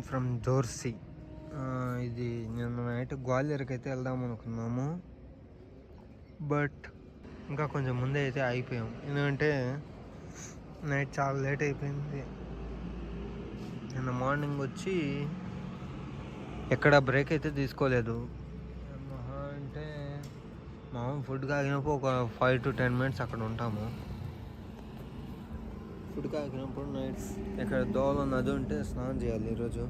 From జోర్సీ. ఇది నిన్న night గ్వాలియర్కి అయితే వెళ్దాం అనుకున్నాము, బట్ ఇంకా కొంచెం ముందే అయితే అయిపోయాం. ఎందుకంటే నైట్ చాలా లేట్ అయిపోయింది. నిన్న మార్నింగ్ వచ్చి ఎక్కడ బ్రేక్ అయితే తీసుకోలేదు. అంటే మామూలు ఫుడ్ కాగినప్పుడు ఒక 5 to 10 minutes అక్కడ ఉంటాము. ఫుడ్ కాకినప్పుడు నైట్ ఇక్కడ దోవలో నది ఉంటే స్నానం చేయాలి ఈరోజు.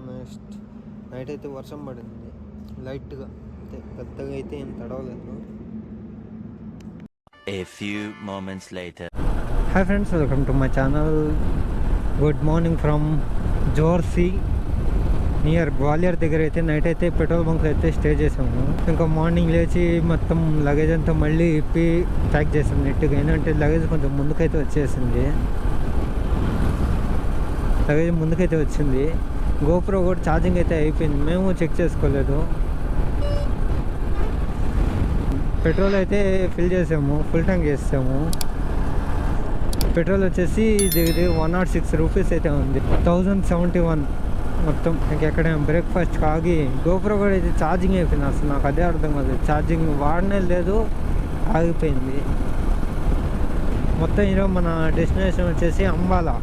నెక్స్ట్ నైట్ అయితే వర్షం పడింది లైట్గా, అంటే పెద్దగా అయితే ఏం తడవలేదు. A few moments later. Hi friends, welcome to my channel. Good morning from Jorasi near Gwalior దగ్గర అయితే నైట్ అయితే పెట్రోల్ బంక్ అయితే స్టే చేసాము. ఇంకా మార్నింగ్ లేచి మొత్తం లగేజ్ అంతా మళ్ళీ ఇప్పి ప్యాక్ చేసాం నెట్గా. ఏంటంటే లగేజ్ కొంచెం ముందుకైతే వచ్చేసింది. లగేజ్ ముందుకైతే వచ్చింది. గోప్రో కూడా ఛార్జింగ్ అయితే అయిపోయింది, మేము చెక్ చేసుకోలేదు. పెట్రోల్ అయితే ఫిల్ చేసాము, ఫుల్ ట్యాంక్ చేసాము. పెట్రోల్ వచ్చేసి దగ్గర 106 రూపీస్ అయితే ఉంది. 1071 మొత్తం. ఇంకెక్కడ బ్రేక్ఫాస్ట్ ఆగి గోప్రో కూడా అయితే ఛార్జింగ్ అయిపోయింది. అసలు నాకు అదే అర్థం కాదు, ఛార్జింగ్ వాడనే లేదు, ఆగిపోయింది మొత్తం. ఈరోజు మన డెస్టినేషన్ వచ్చేసి అంబాలా.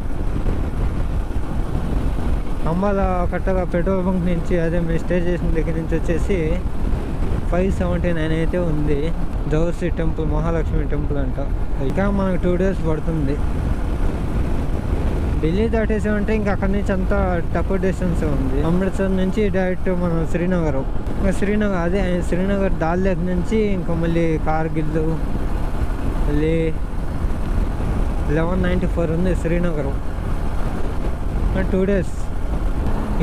అంబాలా కరెక్ట్గా పెట్రోల్ బంక్ నుంచి, అదే మేము స్టే చేసిన దగ్గర నుంచి వచ్చేసి 579 అయితే ఉంది. జోర్సీ టెంపుల్, మహాలక్ష్మి టెంపుల్ అంట. ఇంకా మనకు 2 days పడుతుంది. ఢిల్లీ దాటేసామంటే ఇంకా అక్కడి నుంచి అంతా తక్కువ డిస్టెన్స్ ఉంది. అమృత్సర్ నుంచి డైరెక్ట్ మనం శ్రీనగర్. ఇంకా శ్రీనగర్, అదే శ్రీనగర్ దాల్ లేక్ నుంచి ఇంకా మళ్ళీ కార్గిల్, మళ్ళీ 1194 ఉంది శ్రీనగర్. 2 days.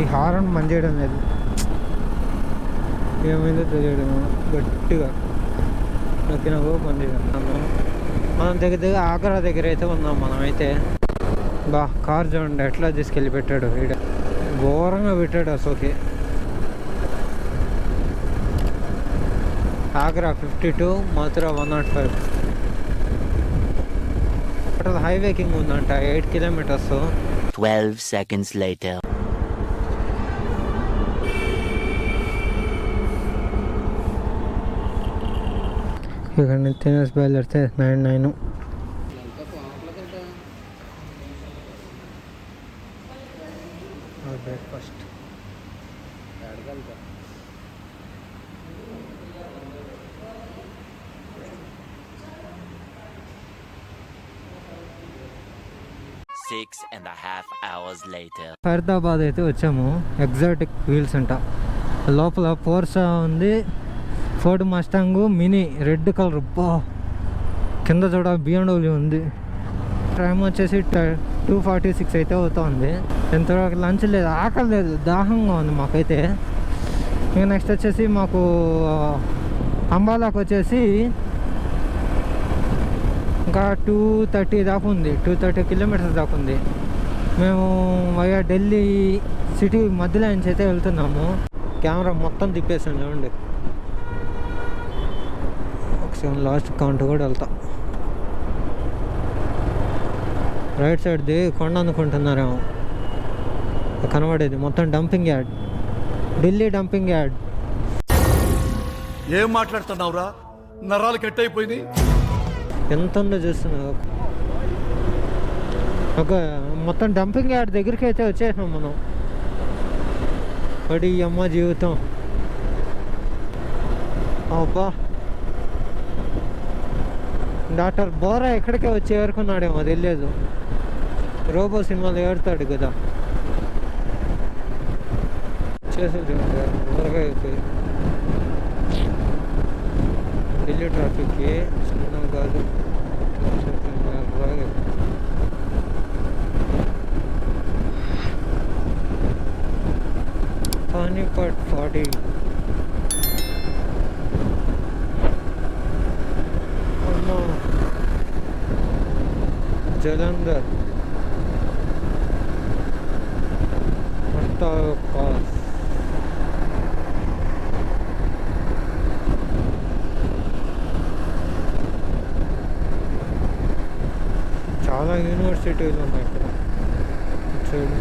ఈ హారన్ పనిచేయడం లేదు, ఏమైందో తెలియడం, గట్టిగా నొక్కినాకో పనిచేయడం. మనం దగ్గర ఆగ్రా దగ్గర అయితే ఉన్నాం మనమైతే. బా కార్ చూడండి ఎట్లా తీసుకెళ్ళి పెట్టాడు, ఈడ ఘోరంగా పెట్టాడు అసలుకి. ఆగ్రా 52, మథురా 105. టోటల్ హైవేకింగ్ ఉందంట 8 kilometers. 12 seconds later. ఇక్కడ నుంచి తినేసి బయలుదేరితే 9. Breakfast 6.5 hours later. ఫరీదాబాద్ అయితే వచ్చాము. ఎగ్జాటిక్ వీల్స్ అంట. లోపల పోర్సా ఉంది, Ford Mustang mini red colour. బా కింద చూడ BMW ఉంది. టైం వచ్చేసి 2:46 అయితే అవుతుంది. ఎంతవరకు లంచ్ లేదు, ఆకలి లేదు, దాహంగా ఉంది మాకైతే. ఇంకా నెక్స్ట్ వచ్చేసి మాకు అంబాలాకు వచ్చేసి ఇంకా 230 దాకా ఉంది, 230 kilometers దాకా ఉంది. మేము వయా ఢిల్లీ సిటీ మధ్యలో నుంచి అయితే వెళ్తున్నాము. కెమెరా మొత్తం తిప్పేసాం చూడండి. ఒకసారి లాస్ట్ కౌంట్ కూడా వెళ్తాం. రైట్ సైడ్ది కొండ అనుకుంటున్నారేమో, కనబడేది మొత్తం dumping yard, Delhi dumping yard. ఏం మాట్లాడుతున్నావురా, నరాలు కట్ అయిపోయింది. ఎంత ఉందో చూస్తున్నావు. ఒక మొత్తం డంపింగ్ యార్డ్ దగ్గరికి అయితే వచ్చేసాం మనం. పడి అమ్మ జీవితం. అబ్బా, డాక్టర్ బోరా ఎక్కడికే వచ్చి ఏరుకున్నాడేమో తెలియదు. రోబో సినిమాలో ఏడుతాడు కదా, చేసేది త్వరగా అయిపోయి. ఢిల్లీ ట్రాఫిక్కి చిన్న కాదు, పానీపట్ 40. జలంధర్ పాస్. చాలా యూనివర్సిటీలు ఉన్నాయి ఇక్కడ side.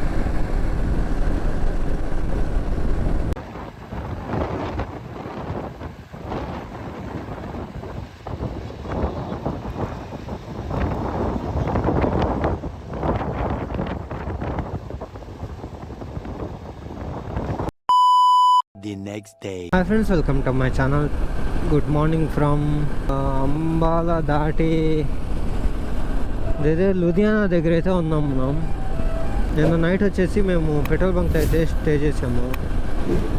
next day. Hi friends, welcome to my channel. Good morning from Ambala దాటి దగ్గర లూధియానా దగ్గర అయితే ఉన్నాం మనం. నిన్న నైట్ వచ్చేసి మేము పెట్రోల్ బంక్ అయితే స్టే చేసాము.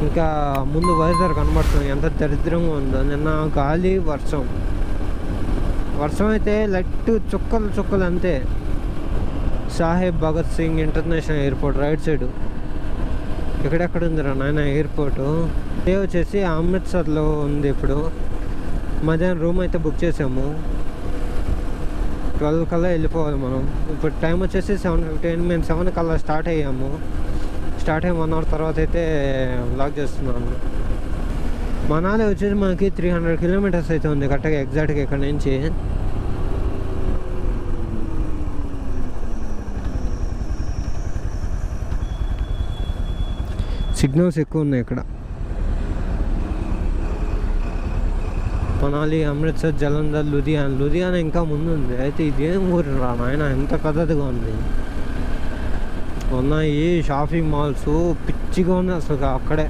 ఇంకా ముందు వైజాగ్ కనబడుతుంది ఎంత దరిద్రంగా ఉందో. నిన్న గాలి వర్షం అయితే లైట్ చుక్కలు అంతే. Saheb Bhagat Singh international airport right side. ఎక్కడెక్కడ ఉందిరా నాయన ఎయిర్పోర్టు. స్టే వచ్చేసి అమృత్సర్లో ఉంది. ఇప్పుడు మధ్యాహ్నం రూమ్ అయితే బుక్ చేసాము. 12 కల్లా వెళ్ళిపోవాలి మనం. ఇప్పుడు టైం వచ్చేసి 7:15. మేము 7 కల్లా స్టార్ట్ అయ్యి 1 అవర్ తర్వాత అయితే వ్లాగ్ చేస్తున్నాను. మనాలి వచ్చేసి మనకి 300 కిలోమీటర్స్ అయితే ఉంది కరెక్ట్గా ఎగ్జాక్ట్గా ఇక్కడ నుంచి. సిగ్నల్స్ ఎక్కువ ఉన్నాయి ఇక్కడ. మనాలి, అమృత్సర్, జలంధర్, లూధియానా ఇంకా ముందు ఉంది. అయితే ఇదేం ఊరు రా నాయన, ఎంత పెద్దదిగా ఉంది. ఉన్నాయి షాపింగ్ మాల్స్ పిచ్చిగా ఉంది అసలు అక్కడే.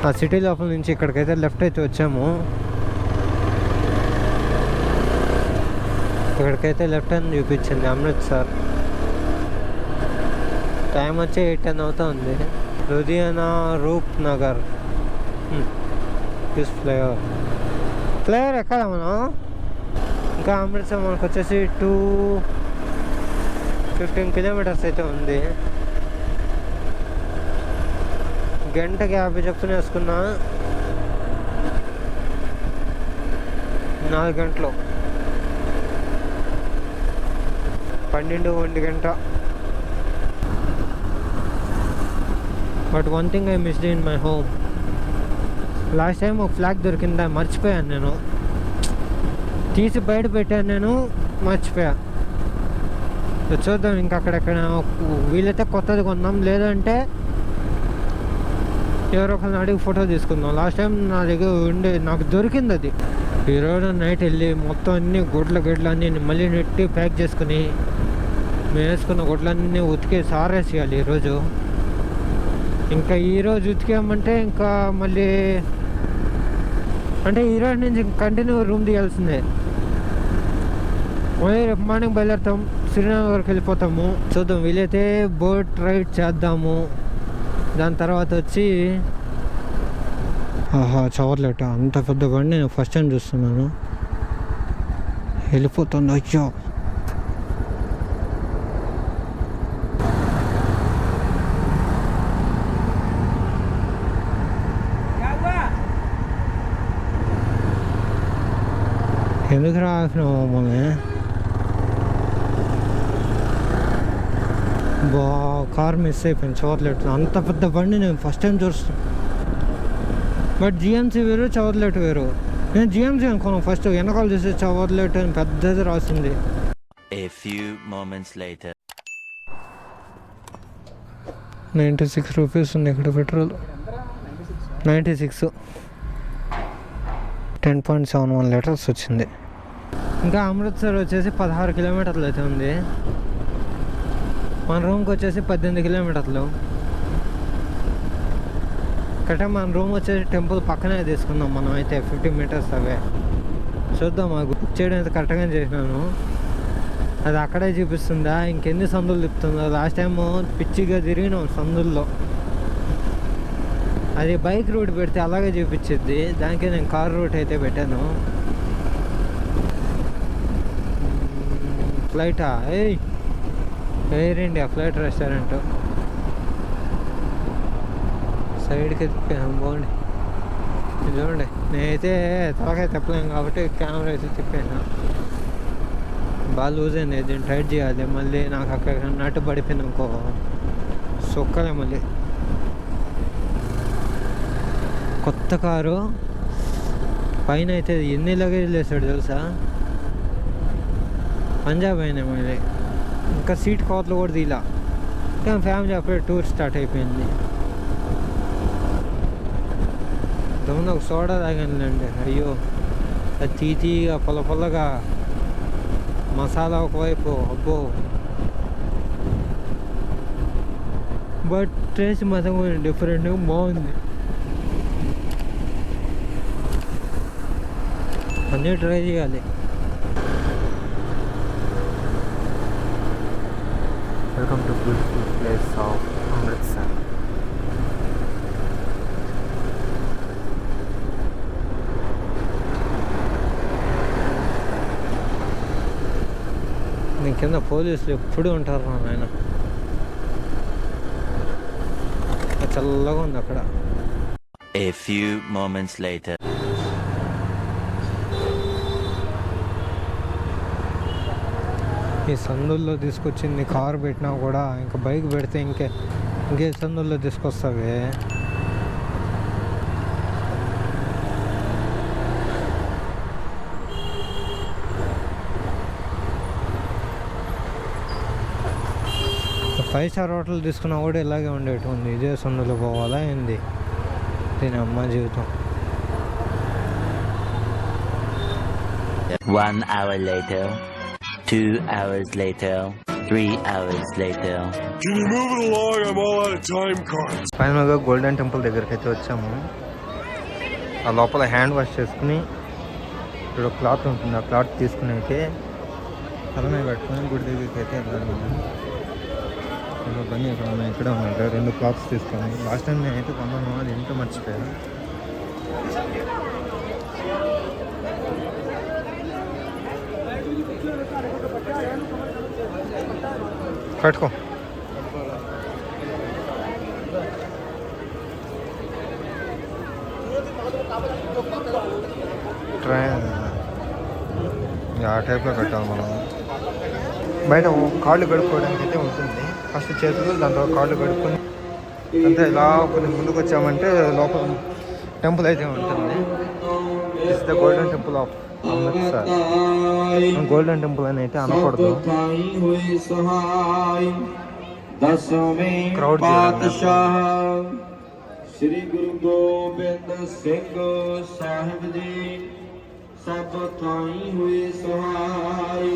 ఆ సిటీ లోపల నుంచి ఇక్కడికైతే లెఫ్ట్ అయితే వచ్చాము. ఇక్కడికైతే లెఫ్ట్ అని చూపించింది అమృత్సర్. టైం వచ్చి 8:10 అవుతుంది. లూధియానా, రూప్ నగర్ ఫ్లేవర్ ఎక్కడ మనం. ఇంకా అమృత్సర్ మనకు వచ్చేసి 215 కిలోమీటర్స్ అయితే ఉంది. గంటకి 50 చెప్తూనే వేసుకున్నా. 4 గంటలు 12-1 గంట. But one thing I missed in my home. Last time ఒక ఫ్లాగ్ దొరికిందా, మర్చిపోయాను నేను. తీసి బయట పెట్టాను నేను, మర్చిపోయా. చూద్దాం ఇంకా అక్కడెక్కడ వీలైతే కొత్తది కొందాం, లేదంటే ఎవరో ఒకరిని అడిగి ఫోటో తీసుకుందాం. లాస్ట్ టైం నా దగ్గర నాకు దొరికింది అది. ఈరోజు నైట్ వెళ్ళి మొత్తం అన్ని గుడ్లు అన్నీ మళ్ళీ నెట్టి ప్యాక్ చేసుకుని మేము వేసుకున్న గుడ్లన్నీ ఉతికేసి ఆరేసేయాలి ఈరోజు. ఇంకా ఈరోజు ఉతికామంటే ఇంకా మళ్ళీ అంటే ఈరోజు నుంచి కంటిన్యూ రూమ్ తీయాల్సిందే. మళ్ళీ రేపు మార్నింగ్ బయలుదేరుతాం, శ్రీనగర్కి వెళ్ళిపోతాము. చూద్దాం, వీలైతే బోట్ రైడ్ చేద్దాము. దాని తర్వాత వచ్చి చవర్లేట అంత పెద్ద బండి నేను ఫస్ట్ టైం చూస్తున్నాను. వెళ్ళిపోతుంది. అయ్యో ఎందుకు రాసినావు మమ్మల్ని? బా కార్ మిస్ అయిపోయింది చవర్లెట్. అంత పెద్ద బండి నేను ఫస్ట్ టైం చూస్తాను. బట్ జిఎంసీ వేరు చవర్లెట్ వేరు. నేను జిఎంసీ అనుకున్నాను ఫస్ట్, వెనకాల చూస్తే చవర్లెట్ అని పెద్దది రాసింది. A few moments later. 96 rupees ఉంది ఇక్కడ పెట్రోల్. 96 10.71 లీటర్స్ వచ్చింది. ఇంకా అమృత్సర్ వచ్చేసి 16 కిలోమీటర్లు అయితే ఉంది. మన రూమ్కి వచ్చేసి 18 కిలోమీటర్లు. కరెక్ట్గా మన రూమ్ వచ్చేసి టెంపుల్ పక్కనే తీసుకున్నాం మనం అయితే, 50 మీటర్స్ అవే. చూద్దాం, ఆ బుక్ చేయడం అయితే కరెక్ట్గానే చేసినాను. అది అక్కడే చూపిస్తుందా, ఇంకెన్ని సందులు తిప్పుతుందో. లాస్ట్ టైం పిచ్చిగా తిరిగినాం సందుల్లో. అది బైక్ రూట్ పెడితే అలాగే చూపించింది, దానికి నేను కార్ రూట్ అయితే పెట్టాను. ఫ్లైటా? Air India flight restaurant. సైడ్కి తిప్పాను, బాగుంది. చూడండి, నేనైతే తలకాయ తిప్పలేను కాబట్టి కెమెరా అయితే తిప్పాను. బాగా లూజ్ అయింది, దీన్ని టైట్ చేయాలి. మళ్ళీ నాకు అక్కడ నట్టు పడిపోయింది ఇంకో సొక్కలే. మళ్ళీ కొత్త కారు పైన అయితే ఎన్ని లగేజ్లు వేసాడు తెలుసా? పంజాబ్ అయినాయి మళ్ళీ. ఇంకా సీట్ కవర్లు కూడా తీలా. ఇంకా ఫ్యామిలీ అప్పుడే టూర్ స్టార్ట్ అయిపోయింది. ఇంతకుముందు ఒక సోడా తాగానులేండి. అయ్యో, అది తీగా పొల్లగా మసాలా ఒకవైపు, అబ్బో. బట్ టేస్ట్ మాత్రం డిఫరెంట్గా బాగుంది. అన్నీ ట్రై చేయాలి. Welcome to beautiful place of Amritsar. దీని కింద పోలీసులు ఎప్పుడు ఉంటారు నాయన. చల్లగా ఉంది అక్కడ. A few moments later. ఈ సందుల్లో తీసుకొచ్చింది కారు పెట్టినా కూడా ఇంకా బైక్ పెడితే ఇంకే సందుల్లో తీసుకొస్తావే. ఫైవ్ స్టార్ హోటల్ తీసుకున్నా కూడా ఇలాగే ఉండేటుంది. ఇదే సందులో పోవాలా ఏంది? దీని అమ్మ జీవితం. 1 hour later. 2 hours later. 3 hours later. Can you move it along? I'm all out of time cards. ఫైనల్గా గోల్డెన్ టెంపుల్ దగ్గరికి అయితే వచ్చాము. ఆ లోపల హ్యాండ్ వాష్ చేసుకుని ఇక్కడ క్లాత్ ఉంటుంది, ఆ క్లాత్ తీసుకుని అయితే తలమే పెట్టుకొని గుడి దగ్గరికి అయితే వెళ్ళాలి. బండి ఇక్కడ ఉన్నాయి, ఇక్కడ ఉన్నాయి 2 క్లాత్స్ తీసుకొని. లాస్ట్ టైం నేనైతే కొన్నాను, అది ఇంట్లో మర్చిపోయాను. కట్టుకో. ట్రైన్ ఆ టైప్లో పెట్టాలి మనం. బయట కాళ్ళు కడుక్కోవడానికి అయితే ఉంటుంది. ఫస్ట్ చేతులు, దాంతో కాళ్ళు కడుక్కొని అంతే ఇలా కొన్ని ముందుకు వచ్చామంటే లోపల టెంపుల్ అయితే ఉంటుంది. It's the golden temple of Amritsar. Golden temple అని అయితే అనకూడదు. క్రౌడ్ श्री गुरु गोबिंद सिंह साहिब जी सब थाई हुए सहाय।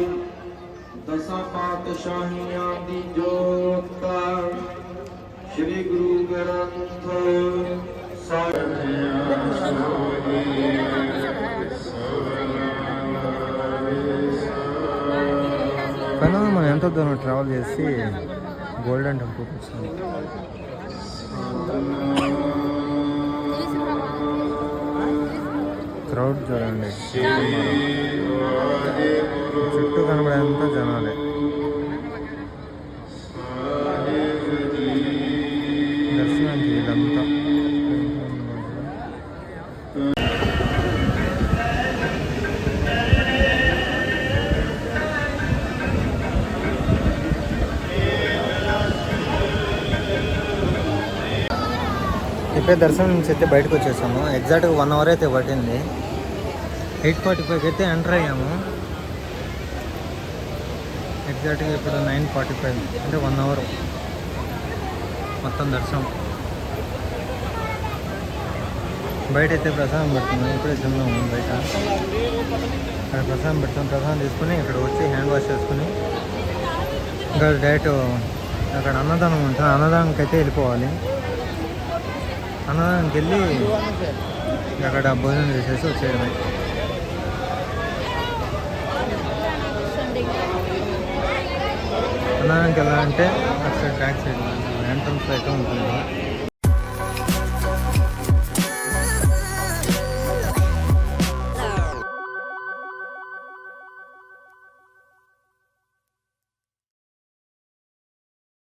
दसा पातशाहियां दी जोत श्री गुरु ग्रंथ साहिब। కానీ మనం ఎంత దూరం ట్రావెల్ చేసి గోల్డెన్ టెంపుల్కి వచ్చింది. క్రౌడ్ చూడండి, చుట్టూ కనబడేంత జనాలే. దర్శనానికి ఇదంతా ఇప్పుడే దర్శనం నుంచి అయితే బయటకు వచ్చేసాము. ఎగ్జాక్ట్గా 1 అవర్ అయితే పట్టింది. 8:45కి అయితే ఎంటర్ అయ్యాము. ఎగ్జాక్ట్గా ఇప్పుడు 9:45 అంటే 1 అవర్ మొత్తం దర్శనం. బయట అయితే ప్రసాదం పెడుతున్నాం. ఇప్పుడే తిన్నాము బయట. అక్కడ ప్రసాదం పెడతాం. ప్రసాదం తీసుకుని ఇక్కడ వచ్చి హ్యాండ్ వాష్ చేసుకుని ఇంకా డైరెక్ట్ అక్కడ అన్నదానం ఉంటుంది. అన్నదానంకి అయితే వెళ్ళిపోవాలి. అన్నదానానికి వెళ్ళి అక్కడ భోజనం చేసేసి వచ్చేయడమే. అన్నదానానికి వెళ్ళాలంటే అటు సైడ్ బ్యాక్ సైడ్ ఎంట్రన్స్ అయితే ఉంటుంది.